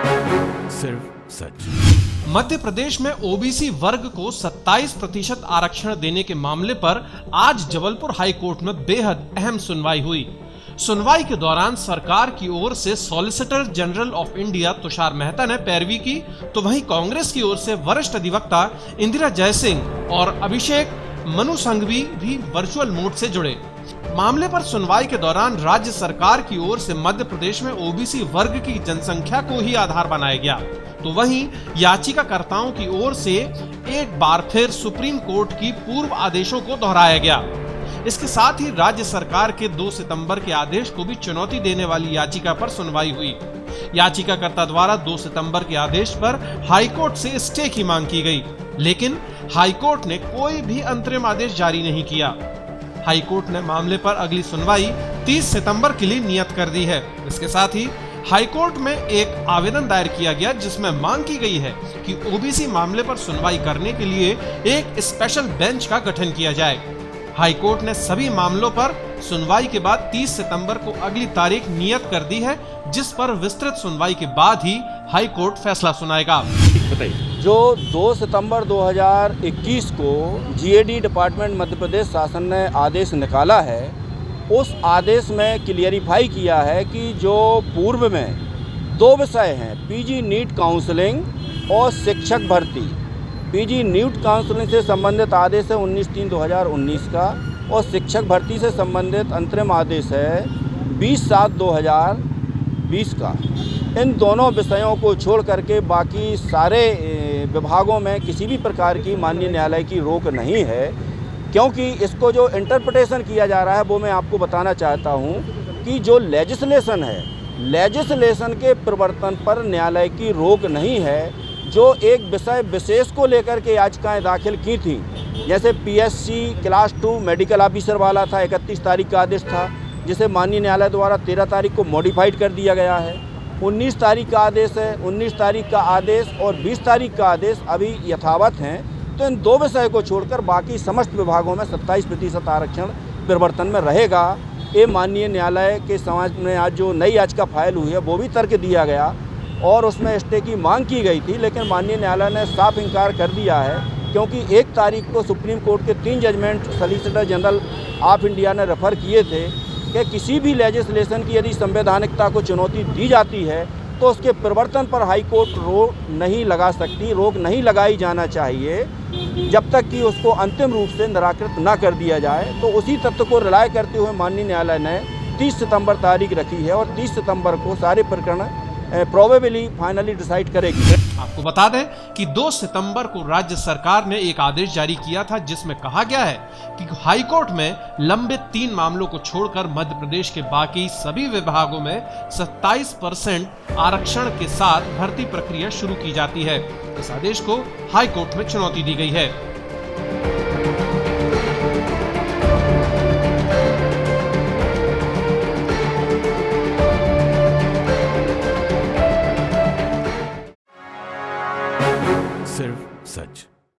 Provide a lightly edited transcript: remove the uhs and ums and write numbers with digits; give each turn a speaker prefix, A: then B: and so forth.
A: सिर्फ सच।
B: मध्य प्रदेश में ओबीसी वर्ग को 27% आरक्षण देने के मामले पर आज जबलपुर हाई कोर्ट में बेहद अहम सुनवाई हुई। सुनवाई के दौरान सरकार की ओर से solicitor general of India Tushar Mehta ने पैरवी की, तो वहीं कांग्रेस की ओर से वरिष्ठ अधिवक्ता इंदिरा जयसिंह और अभिषेक मनु संघवी भी वर्चुअल मोड से जुड़े। मामले पर सुनवाई के दौरान राज्य सरकार की ओर से मध्य प्रदेश में ओबीसी वर्ग की जनसंख्या को ही आधार बनाया गया, तो वहीं याचिकाकर्ताओं की ओर से एक बार फिर सुप्रीम कोर्ट की पूर्व आदेशों को दोहराया गया। इसके साथ ही राज्य सरकार के 2 सितंबर के आदेश को भी चुनौती देने वाली याचिका पर सुनवाई हुई। याचिकाकर्ता द्वारा 2 सितंबर के आदेश पर हाईकोर्ट से स्टे की मांग की गई, लेकिन हाईकोर्ट ने कोई भी अंतरिम आदेश जारी नहीं किया। हाईकोर्ट ने मामले पर अगली सुनवाई 30 सितंबर के लिए नियत कर दी है। इसके साथ ही हाईकोर्ट में एक आवेदन दायर किया गया, जिसमें मांग की गई है कि ओबीसी मामले पर सुनवाई करने के लिए एक स्पेशल बेंच का गठन किया जाए। हाईकोर्ट ने सभी मामलों पर सुनवाई के बाद 30 सितंबर को अगली तारीख नियत कर दी है, जिस पर विस्तृत सुनवाई के बाद ही हाईकोर्ट फैसला सुनाएगा।
C: जो 2 सितंबर 2021 को जीएडी डिपार्टमेंट मध्य प्रदेश शासन ने आदेश निकाला है, उस आदेश में क्लियरिफाई किया है कि जो पूर्व में 2 विषय हैं, पीजी नीट काउंसलिंग और शिक्षक भर्ती। पीजी नीट काउंसलिंग से संबंधित आदेश है 19/3/2019 का, और शिक्षक भर्ती से संबंधित अंतरिम आदेश है 20/7/2020 का। इन दोनों विषयों को छोड़ करके बाकी सारे विभागों में किसी भी प्रकार की माननीय न्यायालय की रोक नहीं है, क्योंकि इसको जो इंटरप्रिटेशन किया जा रहा है वो मैं आपको बताना चाहता हूँ कि जो लेजिस्लेशन है, लेजिस्लेशन के प्रवर्तन पर न्यायालय की रोक नहीं है। जो एक विषय विशेष को लेकर के याचिकाएं दाखिल की थी, जैसे पीएससी क्लास 2 मेडिकल ऑफिसर वाला था, 31 तारीख का आदेश था, जिसे माननीय न्यायालय द्वारा 13 तारीख को मॉडिफाइड कर दिया गया है। 19 तारीख का आदेश है, 19 तारीख का आदेश और 20 तारीख का आदेश अभी यथावत हैं। तो इन 2 विषय को छोड़कर बाकी समस्त विभागों में 27% आरक्षण परिवर्तन में रहेगा। ये माननीय न्यायालय के समाज में आज जो नई याचिका फाइल हुई है वो भी तर्क दिया गया और उसमें स्टे की मांग की गई थी, लेकिन माननीय न्यायालय ने साफ इनकार कर दिया है, क्योंकि 1 तारीख को सुप्रीम कोर्ट के 3 judgment solicitor general of India ने रेफर किए थे कि किसी भी लेजिस्लेशन की यदि संवैधानिकता को चुनौती दी जाती है तो उसके प्रवर्तन पर हाई कोर्ट रोक नहीं लगा सकती, रोक नहीं लगाई जाना चाहिए जब तक कि उसको अंतिम रूप से निराकृत न कर दिया जाए। तो उसी तथ्य को रिलाय करते हुए माननीय न्यायालय ने 30 सितंबर तारीख रखी है और 30 सितंबर को सारे प्रकरण प्रोबेबली फाइनली डिसाइड करेगी।
B: आपको बता दें कि 2 सितंबर को राज्य सरकार ने एक आदेश जारी किया था, जिसमें कहा गया है कि हाईकोर्ट में लंबित 3 मामलों को छोड़कर मध्य प्रदेश के बाकी सभी विभागों में 27% आरक्षण के साथ भर्ती प्रक्रिया शुरू की जाती है। इस आदेश को हाईकोर्ट में चुनौती दी गई है।